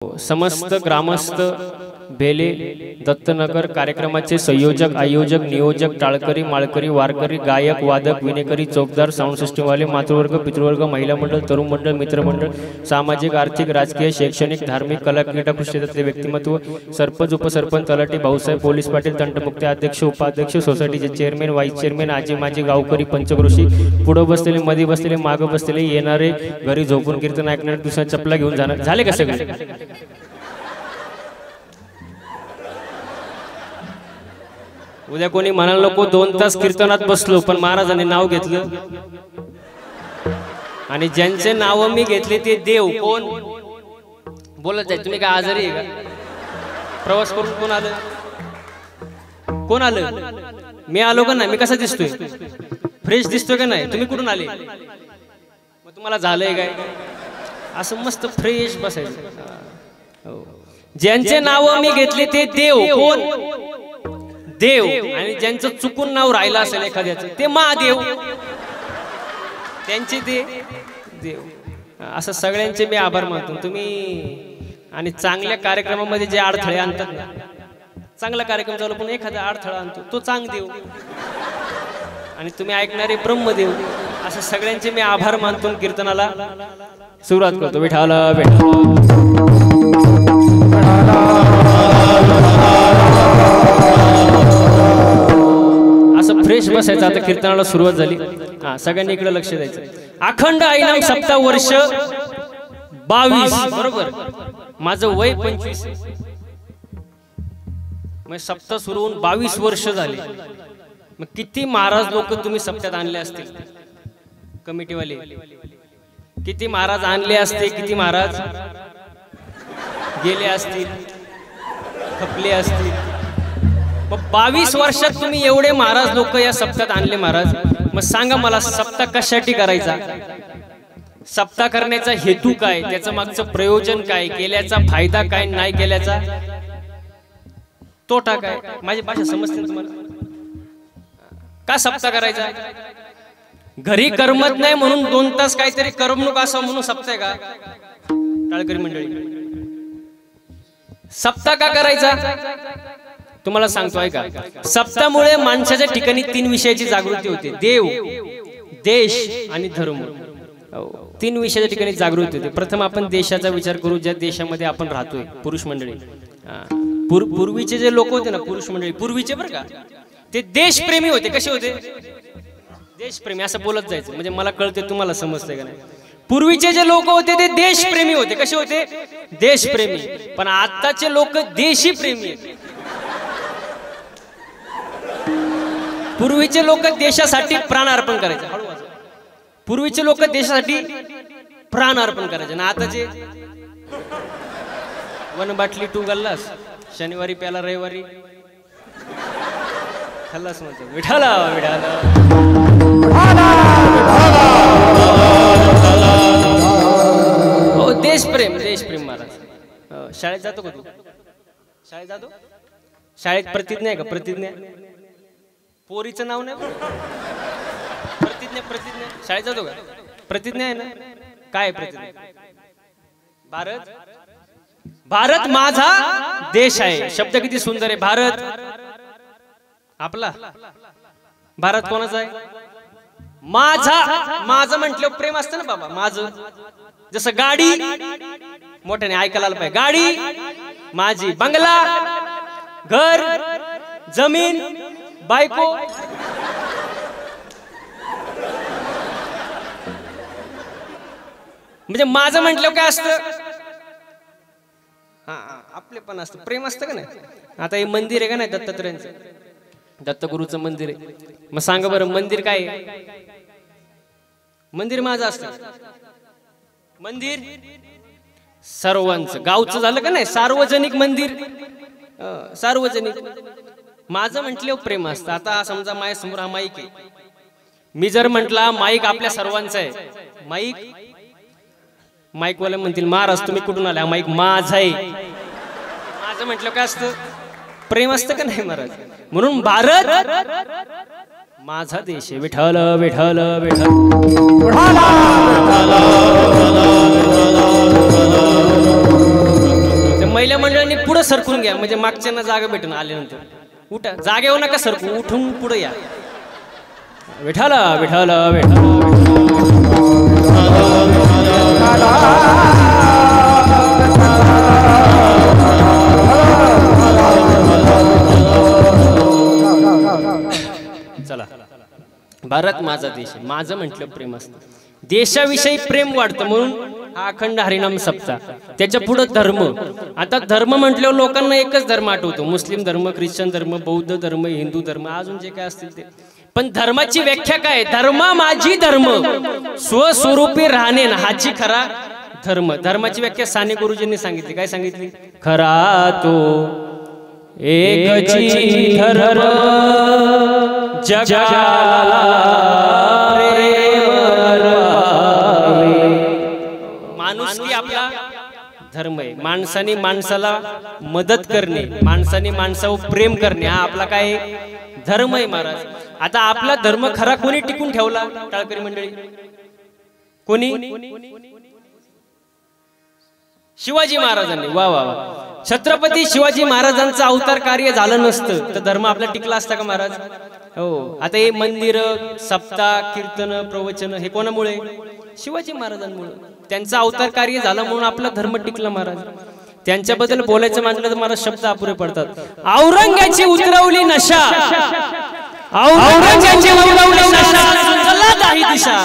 समस्त ग्रामस्थ बेले दत्तनगर कार्यक्रमाचे संयोजक आयोजक नियोजक टाळकरी माळकरी वारकरी गायक वादक विनेकरी चौकदार साऊंड सिस्टमवाले मातृवर्ग पितृवर्ग महिला मंडळ तरुण मंडळ मित्रमंडळ सामाजिक आर्थिक राजकीय शैक्षणिक धार्मिक कला क्रीडा क्षेत्रातले व्यक्तिमत्व सरपंच उपसरपंच तलाठी भाऊसाहेब पोलीस पाटील तंटमुक्ती अध्यक्ष उपाध्यक्ष सोसायटीचे चेअरमॅन व्हाईस चेअरमॅन आजी माजी गावकरी पंचक्रोशी पुढे बसलेले मध्ये बसलेले मागे बसलेले येणारे घरी झोपून कीर्तन ऐकणारे दुसऱ्या चपला घेऊन जाणार झाले का सगळे उद्या कोणी म्हणाल नको 2 तास कीर्तनात बसलो पण महाराजांनी नाव घेतलं आणि ज्यांचे नाव मी घेतले ते देव कोण बोलत जाय तुम्ही काय आजारी आहे का प्रवास करून कोण आलं मी आलो का नाही मी कसा दिसतोय फ्रेश दिसतोय का नाही तुम्ही कुठून आले मग तुम्हाला झालंय काय असं मस्त फ्रेश बसायचं ज्यांचे नाव मी घेतले ते देव कोण देव आणि ज्यांचं चुकून नाव राहिलं असेल एखाद्याचं ते महादेव त्यांचे ते देव असं सगळ्यांचे मी आभार मानतो तुम्ही आणि चांगल्या कार्यक्रमामध्ये जे अडथळे आणतात ना चांगला कार्यक्रम झाला पण एखादा अडथळा आणतो तो चांग देव आणि तुम्ही ऐकणारे ब्रह्मदेव असं सगळ्यांचे मी आभार मानतो कीर्तनाला सुरुवात करतो विठाला असं फ्रेश बसायचं आता कीर्तनाला सुरुवात झाली हा सगळ्यांनी इकडे लक्ष द्यायचं अखंड आईनाम सप्ताह वर्ष 22 बरोबर माझं वय 25 मग सप्ताह सुरू होऊन 22 वर्ष झाले मग किती महाराज लोक तुम्ही सप्त्यात आणले असतील कमिटीवाले किती महाराज आणले असते किती महाराज गेले असतील खपले असतील मग 22 वर्षात तुम्ही एवढे महाराज लोक या सप्त्यात आणले महाराज मग सांगा मला सप्ताह कशासाठी करायचा सप्ताह करण्याचा हेतू काय त्याचं मागचं प्रयोजन काय केल्याचा फायदा काय नाही केल्याचा तोटा काय माझी भाषा समजते तुम्हाला का सप्ताह करायचा घरी करमत नाही म्हणून 2 तास काहीतरी करमणूक असं म्हणून सप्ताह का टाळकरी मंडळी सप्ताह का करायचा तुम्हाला सांगतो ऐका सप्ताहामुळे माणसाच्या ठिकाणी 3 विषयाची जागृती होते देव देश आणि धर्म 3 विषयाच्या ठिकाणी जागृती होते प्रथम आपण देशाचा विचार करू ज्या देशामध्ये आपण राहतोय पुरुष मंडळी पूर्वीचे जे लोक होते ना पुरुष मंडळी पूर्वीचे बरं का ते देशप्रेमी होते कसे होते देशप्रेमी असं बोलत जायचं म्हणजे मला कळते तुम्हाला समजतंय का नाही पूर्वीचे जे लोक होते ते देशप्रेमी होते कसे होते देशप्रेमी पण आताचे लोक देशी प्रेमी आहेत पूर्वीचे लोक देशासाठी प्राण अर्पण करायचे पूर्वीचे लोक देशासाठी प्राण अर्पण करायचे ना आताचे 1 बाटली 2 गल्लास शनिवारी प्याला रविवारी खल्लास म्हणतो विठाला विठाला हो देशप्रेम महाराज शाळेत जातो का तू शाळेत जातो शाळेत प्रतिज्ञा आहे का प्रतिज्ञा पोरीचं नाव नाही प्रतिज्ञा शाळेत जातो का प्रतिज्ञा आहे ना काय प्रतिज्ञा भारत माझा देश आहे शब्द किती सुंदर आहे भारत आपला भारत कोणाचा आहे माझं म्हटलं प्रेम असतं ना बाबा माझं जसं गाडी मोठ्याने ऐकायला आलं पाहिजे गाडी माझी बंगला घर जमीन बायको म्हणजे माझं म्हटलं काय असतं हा आपले पण असतं प्रेम असतं का नाही आता हे मंदिर आहे का नाही दत्तात्रयांचं दत्तगुरूचं मंदिर आहे मग सांगा बरं मंदिर काय मंदिर माझं असतं मंदिर सर्वांचं गावचं झालं का नाही सार्वजनिक मंदिर सार्वजनिक माझं म्हटलं प्रेम असतं आता समजा माझ्या समोर हा माईक आहे मी जर म्हटला माईक आपल्या सर्वांचा आहे माईक वाले म्हणतील महाराज तुम्ही कुठून आले हा माईक माझा आहे माझं म्हटलं काय असतं प्रेम असतं का नाही महाराज म्हणून भारत माझा देश आहे विठ्ठल विठ्ठल विठ्ठल महिला मंडळांनी पुढे सरकून घ्या, म्हणजे मागच्यांना जागा भेटून आल्यानंतर. उठा, जागेवर नका सरकू, उठून पुढे या. विठाला विठाला चला. भारत माझा देश, माझं म्हटलं प्रेम असतं, देशाविषयी प्रेम वाढतं म्हणून हा अखंड हरिनाम सप्ताह. त्याच्या पुढे धर्म. आता धर्म म्हटल्यावर लोकांना एकच धर्म आठवतो, मुस्लिम धर्म, ख्रिश्चन धर्म, बौद्ध धर्म, हिंदू धर्म, अजून जे काय असतील ते. पण धर्माची व्याख्या काय? धर्म माझी धर्म स्वस्वरूपी राहणे ना, हाची खरा धर्म. धर्माची व्याख्या साने गुरुजींनी सांगितली. काय सांगितली? खरा तो एकची धर्म जगाला माणुसकी आपला धर्म आहे. माणसाने माणसाला मदत करणे, माणसाने माणसावर प्रेम करणे हा आपला काय धर्म आहे महाराज. आता आपला धर्म खरा कोणी टिकून ठेवला? टाळकरी मंडळी. कोणी? शिवाजी महाराजांनी. वा वा वा. छत्रपती शिवाजी महाराजांचं अवतार कार्य झालं नसतं तर धर्म आपला टिकला असता का महाराज? हो. आता हे मंदिर, सप्ताह, कीर्तन, प्रवचन हे कोणामुळे? शिवाजी महाराजांमुळे. त्यांचं अवतार कार्य झालं म्हणून आपला धर्म टिकला महाराज. त्यांच्याबद्दल बोलायचं म्हटलं तर मला शब्द अपुरे पडतात. औरंगाची उतरवली नशा, औरंगाची उतरवली नशा, सुजला दाही दिशा,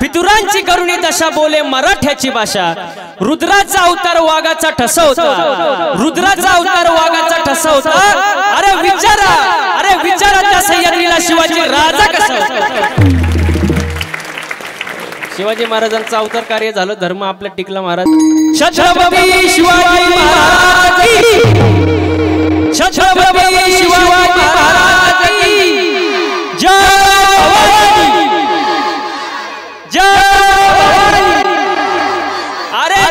फितुरांची करुणी दशा, बोले मराठ्याची भाषा. रुद्राचा अवतार वाघाचा ठसा होता, रुद्राचा अवतार वाघाचा ठसा होता. अरे विचारा त्या सह्याद्रीला शिवाजी राजा कसा होता. शिवाजी महाराजांचं अवतार कार्य झालं, धर्म आपला टिकला महाराज. छत्रपती शिवाजी महाराज की, छत्रपती शिवाजी महाराज की जय, जय. अरे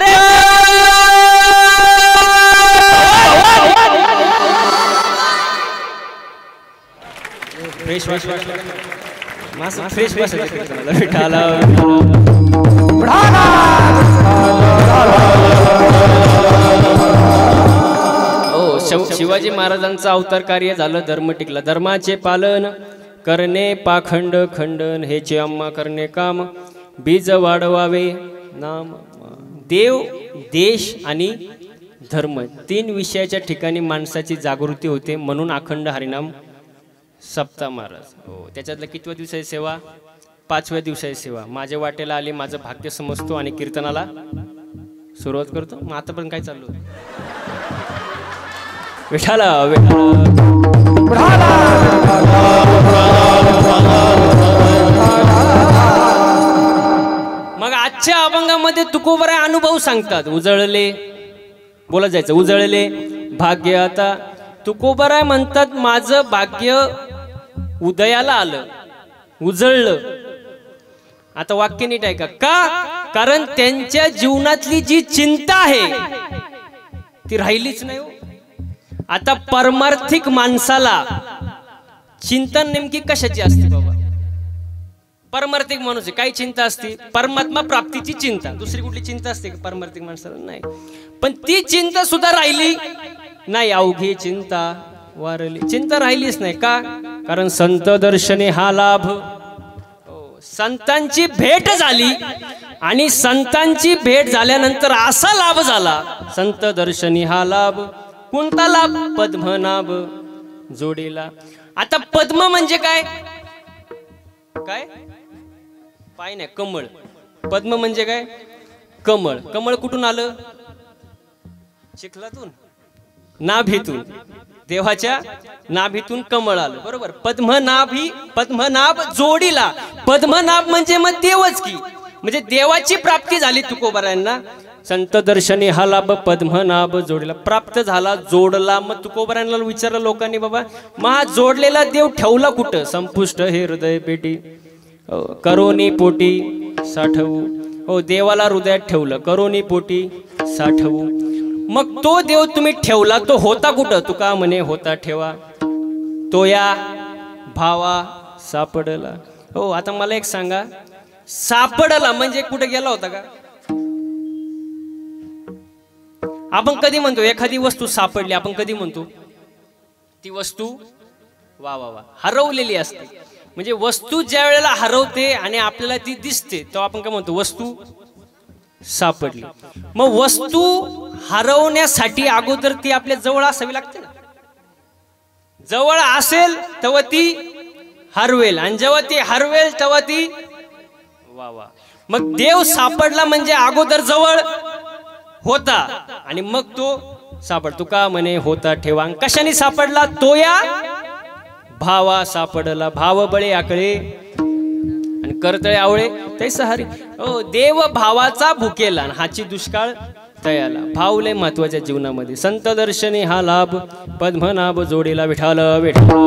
फ्रेश फ्रेश विठाला. शिवाजी महाराजांचं अवतार कार्य झालं, धर्म टिकला. धर्माचे पालन करणे पाखंड खंडन, हेचे आम्हा करणे काम, बीज वाढवावे नाम. देव, देश आणि धर्म तीन विषयाच्या ठिकाणी माणसाची जागृती होते म्हणून अखंड हरिनाम सप्ताह महाराज. हो. त्याच्यातलं कितव्या दिवसाची सेवा? 5व्या दिवसाची सेवा. माझ्या वाटेला आली, माझं भाग्य समजतो आणि कीर्तनाला सुरुवात करतो. मग आता पण काय चालू? विठाला मग आजच्या अभंगामध्ये तुकोबराय अनुभव सांगतात. उजळले, बोला जायचं, उजळले भाग्य. आता तुकोबराय म्हणतात माझं भाग्य उदयाला आलं, उजळलं. आता वाक्य नीट आहे का? कारण त्यांच्या जीवनातली जी चिंता आहे ती राहिलीच नाही. आता परमार्थिक माणसाला चिंता नेमकी कशाची असते बाबा? परमार्थिक माणूस काय चिंता असते? परमात्मा प्राप्तीची चिंता. दुसरी कुठली चिंता असते का परमार्थिक माणसाला? नाही. पण ती चिंता सुद्धा राहिली नाही. अवघी चिंता वारली. चिंता राहिलीच नाही का? कारण संत दर्शने हा लाभ. संतांची भेट झाली आणि संतांची भेट झाल्यानंतर असा लाभ झाला, संत दर्शनी हा लाभ. कोणता लाभ? पद्मनाभ जोडीला. आता पद्म म्हणजे काय? काय? पाय नाही, कमळ. पद्म म्हणजे काय? कमळ. कमळ कुठून आलं? चिखलातून, नाभीतून. देवाच्या नाभीतून कमळ आलं, बरोबर. पद्मनाभी, पद्मनाभ जोडीला. पद्मनाभ म्हणजे मग देवच की, म्हणजे देवाची प्राप्ती झाली तुकोबरायांना. संत दर्शनी हा लाभ पद्मनाभ जोडीला. प्राप्त झाला, जोडला. मग तुकोबरायांना विचारलं लोकांनी, बाबा महा जोडलेला देव ठेवला कुठं? संपुष्ट हे हृदय पेटी, करोनी पोटी साठवू. हो, देवाला हृदयात ठेवलं, करोनी पोटी साठवू. मग तो देव तुम्ही ठेवला, तो होता कुठं? तुका म्हणे होता ठेवा, तो या भावा सापडला. हो, आता मला एक सांगा, सापडला म्हणजे कुठे गेला होता का? आपण कधी म्हणतो एखादी वस्तू सापडली, आपण कधी म्हणतो ती वस्तू वा वा वा हरवलेली असते. म्हणजे वस्तू ज्या वेळेला हरवते आणि आपल्याला ती दिसते तेव्हा आपण काय म्हणतो, वस्तू सापडली. मग वस्तू हरवण्यासाठी अगोदर ती आपल्या जवळ असावी लागते ना. जवळ असेल तेव्हा ती हरवेल, आणि जेव्हा ती हरवेल तेव्हा ती वा वा. मग देव सापडला म्हणजे अगोदर जवळ होता आणि मग तो सापड. तुका म्हणे होता ठेवा. कशाने सापडला तो? या भावा सापडला. भाव बळे आकळे आणि करतळे आवळे तैसा हरी. हो, देव भावाचा भुकेला हाची दुष्काळ तयाला. भाव लय महत्वाच्या जीवनामध्ये. संत दर्शनी हा लाभ, पद्मनाभ जोडीला विठाल विठाल.